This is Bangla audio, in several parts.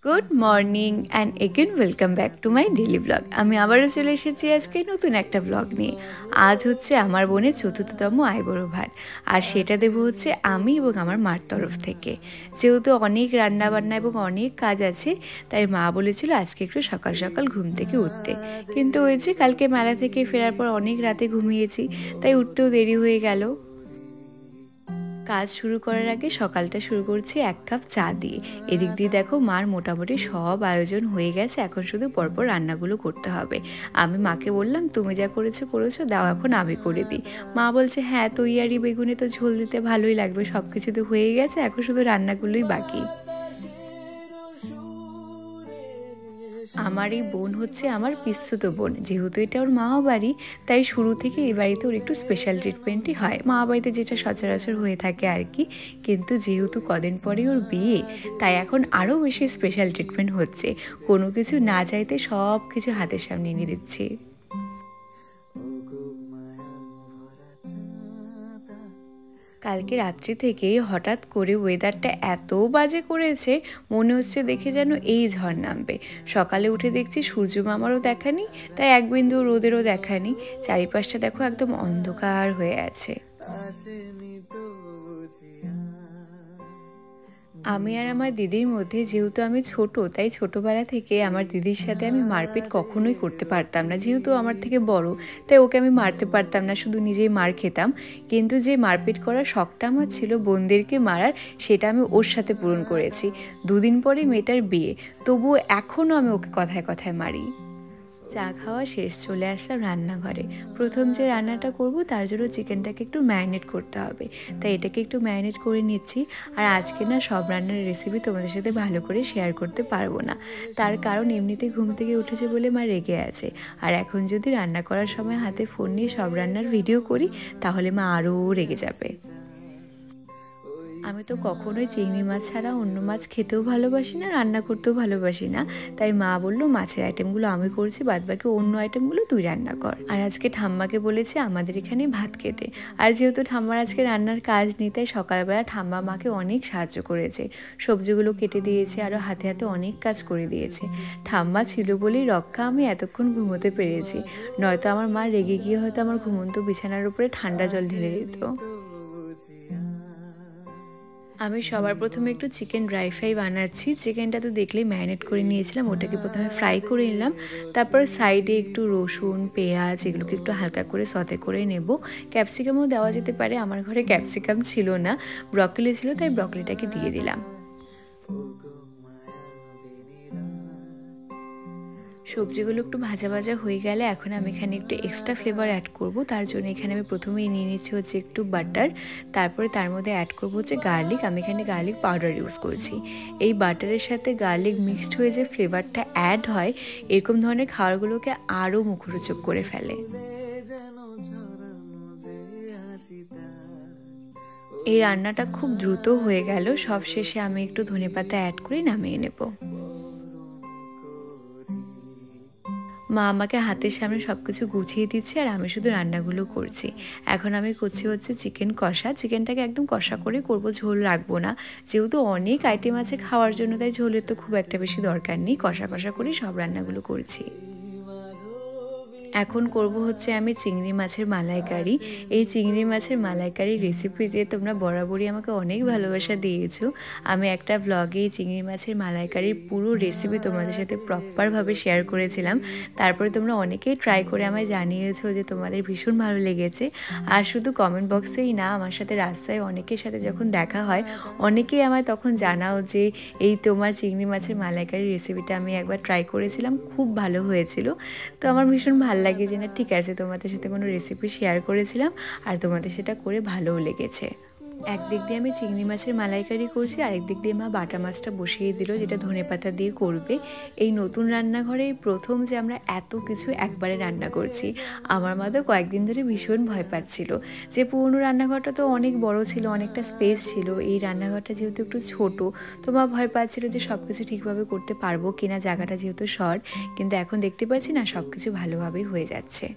Good morning and again welcome back to my daily blog. আমি আবারও চলে এসেছি আজকে নতুন একটা ব্লগ নিয়ে। আজ হচ্ছে আমার বোনের চতুর্থতম আইবুড়ো ভাত, আর সেটা দেবো হচ্ছে আমি এবং আমার মার তরফ থেকে। যেহেতু অনেক রান্নাবান্না এবং অনেক কাজ আছে, তাই মা বলেছিল আজকে একটু সকাল সকাল ঘুম থেকে উঠতে। কিন্তু ওই যে কালকে মেলা থেকে ফেরার পর অনেক রাতে ঘুমিয়েছি, তাই উঠতেও দেরি হয়ে গেল। কাজ শুরু করার আগে সকালটা শুরু করছি এক কাপ চা দিয়ে। এদিক দিয়ে দেখো মার মোটামুটি সব আয়োজন হয়ে গেছে, এখন শুধু পরপর রান্নাগুলো করতে হবে। আমি মাকে বললাম তুমি যা করেছো দাও, এখন আমি করে দিই। মা বলছে হ্যাঁ, তৈয়ারি বেগুনে তো ঝোল দিতে ভালোই লাগবে, সব কিছু তো হয়ে গেছে, এখন শুধু রান্নাগুলোই বাকি। আমার এই বোন হচ্ছে আমার পিসতুতো বোন, যেহেতু এটা ওর মামা বাড়ি, তাই শুরু থেকে এই বাড়িতে ওর একটু স্পেশাল ট্রিটমেন্টই হয়, মামা বাড়িতে যেটা সচরাচর হয়ে থাকে আর কি। কিন্তু যেহেতু কদিন পরে ওর বিয়ে, তাই এখন আরও বেশি স্পেশাল ট্রিটমেন্ট হচ্ছে। কোনো কিছু না চাইতে সব কিছু হাতের সামনে এনে দিচ্ছি। কালকে রাত্রি থেকে হঠাৎ করে ওয়েদারটা এত বাজে করেছে, মনে হচ্ছে দেখে যেন এই ঝড় নামবে। সকালে উঠে দেখছি সূর্য মামারও দেখা নেই, তাই এক বিন্দু রোদেরও দেখা নেই। চারিপাশটা দেখো একদম অন্ধকার হয়ে আছে। আমি আর আমার দিদির মধ্যে, যেহেতু আমি ছোট, তাই ছোটবেলা থেকে আমার দিদির সাথে আমি মারপিট কখনোই করতে পারতাম না। যেহেতু আমার থেকে বড়, তাই ওকে আমি মারতে পারতাম না, শুধু নিজেই মার খেতাম। কিন্তু যে মারপিট করার শখটা আমার ছিল বোনদেরকে মারার, সেটা আমি ওর সাথে পূরণ করেছি। দুদিন পরে মেয়েটার বিয়ে, তবুও এখনও আমি ওকে কথায় কথায় মারি। চা খাওয়া শেষ, চলে আসলাম রান্নাঘরে। প্রথম যে রান্নাটা করব তার জন্য চিকেনটাকে একটু ম্যারিনেট করতে হবে, তাই এটাকে একটু ম্যারিনেট করে নিচ্ছি। আর আজকে না সব রান্নার রেসিপি তোমাদের সাথে ভালো করে শেয়ার করতে পারবো না, তার কারণ এমনিতে ঘুম থেকে উঠেছে বলে মা রেগে আছে। আর এখন যদি রান্না করার সময় হাতে ফোন নিয়ে সব রান্নার ভিডিও করি, তাহলে মা আরও রেগে যাবে। আমি তো কখনোই চিংড়ি মাছ ছাড়া অন্য মাছ খেতেও ভালোবাসি না, রান্না করতেও ভালোবাসি না। তাই মা বললো মাছের আইটেমগুলো আমি করছি, বাদবাকি অন্য আইটেমগুলো তুই রান্না কর। আর আজকে ঠাম্মাকে বলেছে আমাদের এখানে ভাত খেতে। আর যেহেতু ঠাম্মার আজকে রান্নার কাজ নেই, তাই সকালবেলা ঠাম্মা মাকে অনেক সাহায্য করেছে, সবজিগুলো কেটে দিয়েছে, আরও হাতে হাতে অনেক কাজ করে দিয়েছে। ঠাম্মা ছিল বলেই রক্ষা আমি এতক্ষণ ঘুমোতে পেরেছি, নয়তো আমার মা রেগে গিয়ে হয়তো আমার ঘুমন্ত বিছানার উপরে ঠান্ডা জল ঢেলে দিত। আমি সবার প্রথমে একটু চিকেন ড্রাই ফ্রাই বানাচ্ছি। চিকেনটা তো দেখলেই ম্যারিনেট করে নিয়েছিলাম, ওটাকে প্রথমে ফ্রাই করে নিলাম। তারপর সাইডে একটু রসুন, পেঁয়াজ এগুলোকে একটু হালকা করে সতে করে নেব। ক্যাপসিকামও দেওয়া যেতে পারে, আমার ঘরে ক্যাপসিকাম ছিল না, ব্রকলি ছিল, তাই ব্রকলিটাকে দিয়ে দিলাম। সবজিগুলো একটু ভাজা ভাজা হয়ে গেলে এখন আমি এখানে একটু এক্সট্রা ফ্লেভার অ্যাড করব। তার জন্য এখানে আমি প্রথমেই নিয়ে নিচ্ছি হচ্ছে একটু বাটার, তারপরে তার মধ্যে অ্যাড করব হচ্ছে গার্লিক। আমি এখানে গার্লিক পাউডার ইউজ করছি। এই বাটারের সাথে গার্লিক মিক্সড হয়ে যে ফ্লেভারটা অ্যাড হয়, এরকম ধরনের খাবারগুলোকে আরও মুখরোচক করে ফেলে। এই রান্নাটা খুব দ্রুত হয়ে গেল, সবশেষে আমি একটু ধনেপাতা অ্যাড করে নামিয়ে নেব। মা আমাকে হাতের সামনে সব কিছু গুছিয়ে দিচ্ছে, আর আমি শুধু রান্নাগুলো করছি। এখন আমি করছি হচ্ছে চিকেন কষা। চিকেনটাকে একদম কষা করে করব, ঝোল রাখবো না, যেহেতু অনেক আইটেম আছে খাওয়ার জন্য, তাই ঝোলের তো খুব একটা বেশি দরকার নেই। কষা কষা করে সব রান্নাগুলো করছি। এখন করব হচ্ছে আমি চিংড়ি মাছের মালাইকারি। এই চিংড়ি মাছের মালাইকারির রেসিপি দিয়ে তোমরা বরাবরই আমাকে অনেক ভালোবাসা দিয়েছো। আমি একটা ব্লগে এই চিংড়ি মাছের মালাইকারির পুরো রেসিপি তোমাদের সাথে প্রপারভাবে শেয়ার করেছিলাম। তারপরে তোমরা অনেকেই ট্রাই করে আমায় জানিয়েছো যে তোমাদের ভীষণ ভালো লেগেছে। আর শুধু কমেন্ট বক্সেই না, আমার সাথে রাস্তায় অনেকের সাথে যখন দেখা হয়, অনেকেই আমায় তখন জানাও যে এই তোমার চিংড়ি মাছের মালাইকারির রেসিপিটা আমি একবার ট্রাই করেছিলাম, খুব ভালো হয়েছিল। তো আমার ভীষণ ভালো লাগে যে না, ঠিক আছে, তোমাদের সাথে কোনো রেসিপি শেয়ার করেছিলাম আর তোমাদের সেটা করে ভালোও লেগেছে। একদিক দিয়ে আমি চিংড়ি মাছের মালাইকারি করছি, আরেক দিক দিয়ে মা বাটা মাছটা বসিয়ে দিল, যেটা ধনেপাতা দিয়ে করবে। এই নতুন রান্নাঘরে প্রথম যে আমরা এত কিছু একবারে রান্না করছি। আমার মা তো কয়েকদিন ধরে ভীষণ ভয় পাচ্ছিল যে পুরনো রান্নাঘরটা তো অনেক বড় ছিল, অনেকটা স্পেস ছিল, এই রান্নাঘরটা যেহেতু একটু ছোট, তো মা ভয় পাচ্ছিল যে সব কিছু ঠিকভাবে করতে পারবো কিনা, জায়গাটা যেহেতু শর্ট। কিন্তু এখন দেখতে পাচ্ছি না, সব কিছু ভালোভাবেই হয়ে যাচ্ছে।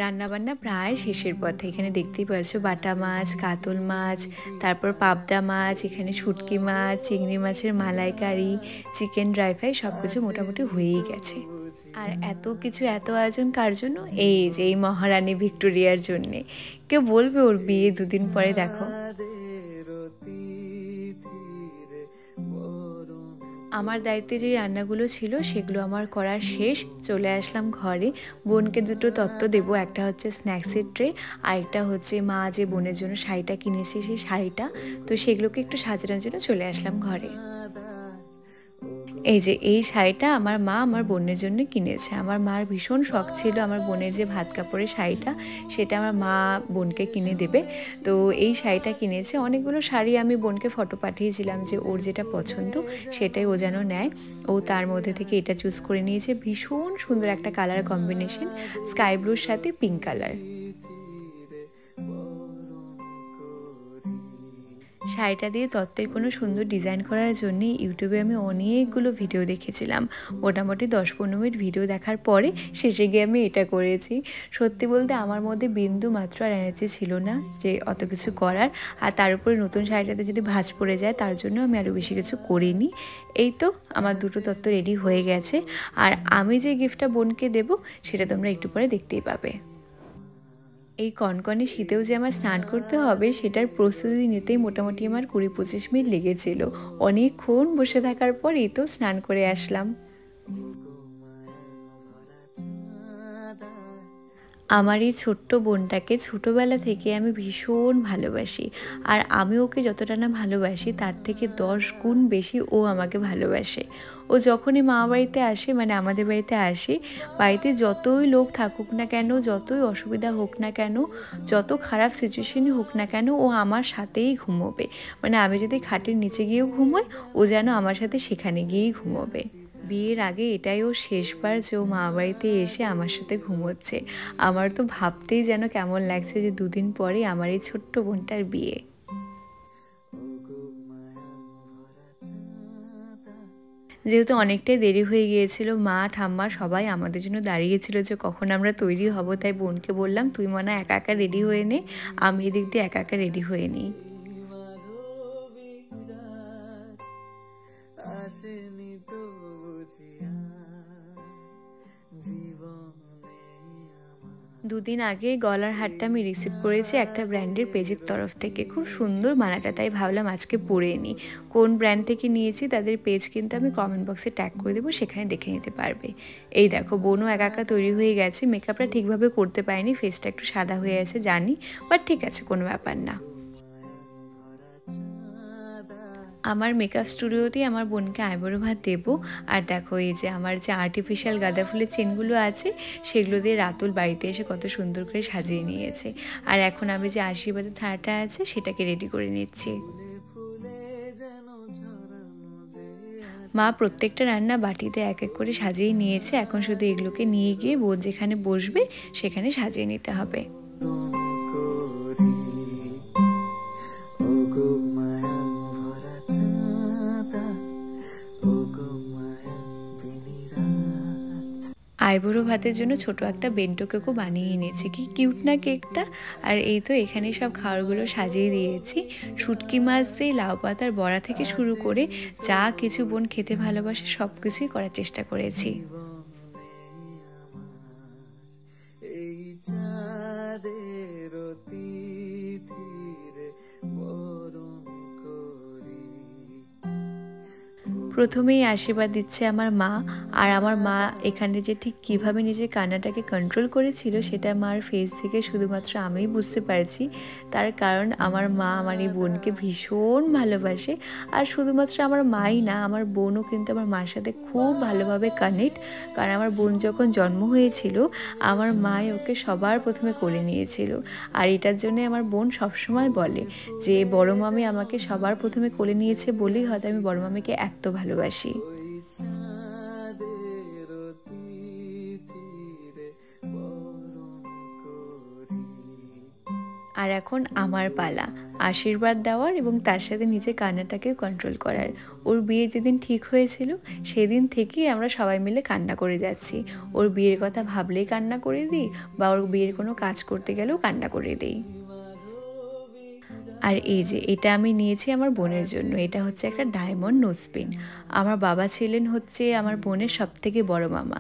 রান্নাবান্না প্রায় শেষের পথে। এখানে দেখতেই পাচ্ছ বাটা মাছ, কাতল মাছ, তারপর পাবদা মাছ, এখানে শুটকি মাছ, চিংড়ি মাছের মালাইকারি, চিকেন ড্রাই ফ্রাই সব কিছু মোটামুটি হয়েই গেছে। আর এত কিছু, এত আয়োজন কার জন্য? এই যে এই মহারানী ভিক্টোরিয়ার জন্যে। কেউ বলবে ওর বিয়ে 2 দিন পরে, দেখো। আমার দায়িত্বে যে রান্নাগুলো ছিল সেগুলো আমার করা শেষ। চলে আসলাম ঘরে। বোনকে 2টো তত্ত্ব দেবো, একটা হচ্ছে স্ন্যাক্সের ট্রে, আর একটা হচ্ছে মা যে বোনের জন্য শাড়িটা কিনেছে সেই শাড়িটা। তো সেগুলোকে একটু সাজানোর জন্য চলে আসলাম ঘরে। এই যে এই শাড়িটা আমার মা আমার বোনের জন্য কিনেছে। আমার মার ভীষণ শখ ছিল আমার বোনের যে ভাত কাপড়ের শাড়িটা, সেটা আমার মা বোনকে কিনে দেবে। তো এই শাড়িটা কিনেছে। অনেকগুলো শাড়ি আমি বোনকে ফটো পাঠিয়েছিলাম যে ওর যেটা পছন্দ সেটাই ও যেন নেয়। ও তার মধ্যে থেকে এটা চুজ করে নিয়েছে। ভীষণ সুন্দর একটা কালার কম্বিনেশন, স্কাই ব্লুর সাথে পিঙ্ক কালার। শাড়িটা দিয়ে তত্ত্বের কোনো সুন্দর ডিজাইন করার জন্য ইউটিউবে আমি অনেকগুলো ভিডিও দেখেছিলাম। মোটামুটি 10-15 মিনিট ভিডিও দেখার পরে শেষে গিয়ে আমি এটা করেছি। সত্যি বলতে আমার মধ্যে বিন্দু মাত্র আর এনার্জি ছিল না যে অত কিছু করার। আর তার উপরে নতুন শাড়িটাতে যদি ভাঁজ পড়ে যায় তার জন্য আমি আরও বেশি কিছু করিনি। এই তো আমার 2টো তত্ত্ব রেডি হয়ে গেছে। আর আমি যে গিফটটা বোনকে দেবো সেটা তোমরা একটু পরে দেখতেই পাবে। এই কনকনে শীতেও যে আমার স্নান করতে হবে সেটার প্রস্তুতি নিতেই মোটামুটি আমার 20-25 মিনিট লেগেছিল। অনেকক্ষণ বসে থাকার পর এই তো স্নান করে আসলাম। আমার এই ছোট্ট বোনটাকে ছোটোবেলা থেকে আমি ভীষণ ভালোবাসি। আর আমি ওকে যতটা না ভালোবাসি তার থেকে 10 গুণ বেশি ও আমাকে ভালোবাসে। ও যখনই মা বাড়িতে আসে, মানে আমাদের বাড়িতে আসে, বাড়িতে যতই লোক থাকুক না কেন, যতই অসুবিধা হোক না কেন, যত খারাপ সিচুয়েশনই হোক না কেন, ও আমার সাথেই ঘুমোবে। মানে আমি যদি খাটের নিচে গিয়েও ঘুমোই, ও যেন আমার সাথে সেখানে গিয়েই ঘুমোবে। বিয়ের আগে এটাই ও শেষবার যে ও মা বাড়িতে এসে আমার সাথে ঘুমোচ্ছে। আমার তো ভাবতেই যেন কেমন লাগছে যে 2 দিন পরে আমার এই ছোট্ট বোনটার বিয়ে। যেহেতু অনেকটাই দেরি হয়ে গিয়েছিল, মা ঠাম্মা সবাই আমাদের জন্য দাঁড়িয়েছিল যে কখন আমরা তৈরি হব। তাই বোনকে বললাম তুই মনে একা একা রেডি হয়ে নে, আমি এদিক দিয়ে একা একা রেডি হয়ে নিই। দুদিন আগে গলার হারটা আমি রিসিভ করেছি একটা ব্র্যান্ডের পেজের তরফ থেকে। খুব সুন্দর মালাটা, তাই ভাবলাম আজকে পরে নিই। কোন ব্র্যান্ড থেকে নিয়েছি তাদের পেজ কিন্তু আমি কমেন্ট বক্সে ট্যাগ করে দেবো, সেখানে দেখে নিতে পারবে। এই দেখো বোনও একা একা তৈরি হয়ে গেছে। মেকআপটা ঠিকভাবে করতে পারিনি, ফেসটা একটু সাদা হয়ে আছে জানি, বাট ঠিক আছে, কোনো ব্যাপার না। আমার মেকআপ স্টুডিওতেই আমার বোনকে আইবুড়ো ভাত দেবো। আর দেখো এই যে আমার যে আর্টিফিশিয়াল গাঁদা ফুলের চেনগুলো আছে সেগুলো দিয়ে রাতুল বাড়িতে এসে কত সুন্দর করে সাজিয়ে নিয়েছে। আর এখন আমি যে আশীর্বাদের থালাটা আছে সেটাকে রেডি করে নিচ্ছি। মা প্রত্যেকটা রান্না বাটিতে এক এক করে সাজিয়ে নিয়েছে। এখন শুধু এগুলোকে নিয়ে গিয়ে বোন যেখানে বসবে সেখানে সাজিয়ে নিতে হবে। আইবুড়ো ভাতের জন্য ছোট একটা বেন্টো কেকও বানিয়ে এনেছি। কি কিউট না কেকটা। আর এই তো এখানে সব খাবারগুলো সাজিয়ে দিয়েছি। শুটকি মাছ দিয়ে লাউ পাতার বড়া থেকে শুরু করে যা কিছু বোন খেতে ভালোবাসে সব কিছুই করার চেষ্টা করেছি। প্রথমেই আশীর্বাদ দিচ্ছে আমার মা। আর আমার মা এখানে যে ঠিক কীভাবে নিজের কান্নাটাকে কন্ট্রোল করেছিল সেটা মার ফেস থেকে শুধুমাত্র আমিই বুঝতে পারছি। তার কারণ আমার মা আমার এই বোনকে ভীষণ ভালোবাসে। আর শুধুমাত্র আমার মাই না, আমার বোনও কিন্তু আমার মার সাথে খুব ভালোভাবে কানেক্ট। কারণ আমার বোন যখন জন্ম হয়েছিল আমার মাই ওকে সবার প্রথমে কোলে নিয়েছিল। আর এটার জন্যে আমার বোন সবসময় বলে যে বড় মামি আমাকে সবার প্রথমে কোলে নিয়েছে বলেই হয়তো আমি বড় মামিকে এত ভালোবাসি। আর এখন আমার পালা। আশীর্বাদ দেওয়ার এবং তার সাথে নিজের কান্নাটাকেও কন্ট্রোল করার। ওর বিয়ে যেদিন ঠিক হয়েছিল সেদিন থেকেই আমরা সবাই মিলে কান্না করে যাচ্ছি। ওর বিয়ের কথা ভাবলেই কান্না করে দিই, বা ওর বিয়ের কোনো কাজ করতে গেলেও কান্না করে দিই। আর এই যে এটা আমি নিয়েছি আমার বোনের জন্য। এটা হচ্ছে একটা ডায়মন্ড নোজপিন। আমার বাবা ছিলেন হচ্ছে আমার বোনের সবথেকে বড় মামা।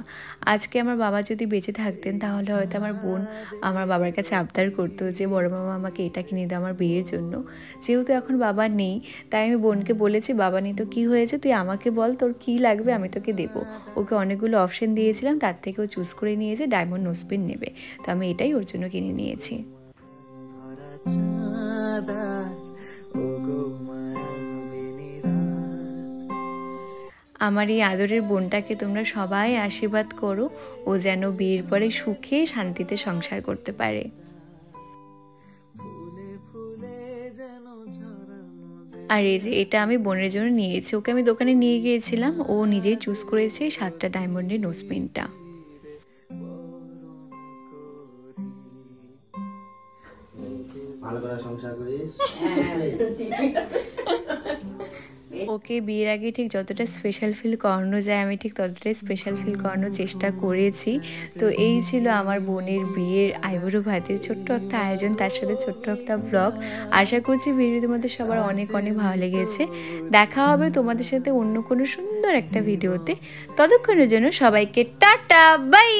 আজকে আমার বাবা যদি বেঁচে থাকতেন তাহলে হয়তো আমার বোন আমার বাবার কাছে আবদার করতো যে বড় মামা আমাকে এটা কিনে দাও আমার বিয়ের জন্য। যেহেতু এখন বাবা নেই তাই আমি বোনকে বলেছি, বাবা নেই তো কী হয়েছে, তুই আমাকে বল তোর কী লাগবে আমি তোকে দেবো। ওকে অনেকগুলো অপশন দিয়েছিলাম, তার থেকে ও চুজ করে নিয়েছে ডায়মন্ড নোজপিন নেবে। তো আমি এটাই ওর জন্য কিনে নিয়েছি। আমার এই আদরের বোনটাকে তোমরা সবাই আশীর্বাদ করো, ও যেন বিয়ের পরে সুখে শান্তিতে সংসার করতে পারে। আর এই যে এটা আমি বোনের জন্য নিয়েছি। ওকে আমি দোকানে নিয়ে গিয়েছিলাম, ও নিজেই চুজ করেছে 7টা ডায়মন্ডের নোজপিনটা। ভালো করে সংসার করিস। ওকে বিয়ের আগে ঠিক যতটা স্পেশাল ফিল করানো যায় আমি ঠিক ততটাই স্পেশাল ফিল করানোর চেষ্টা করেছি। তো এই ছিল আমার বোনের বিয়ের আইবুড়ো ভাতের ছোট্ট একটা আয়োজন, তার সাথে ছোট্ট একটা ব্লগ। আশা করছি ভিডিওর মধ্যে সবার অনেক অনেক ভালো লেগেছে। দেখা হবে তোমাদের সাথে অন্য কোনো সুন্দর একটা ভিডিওতে। ততক্ষণের জন্য সবাইকে টাটা, বাই।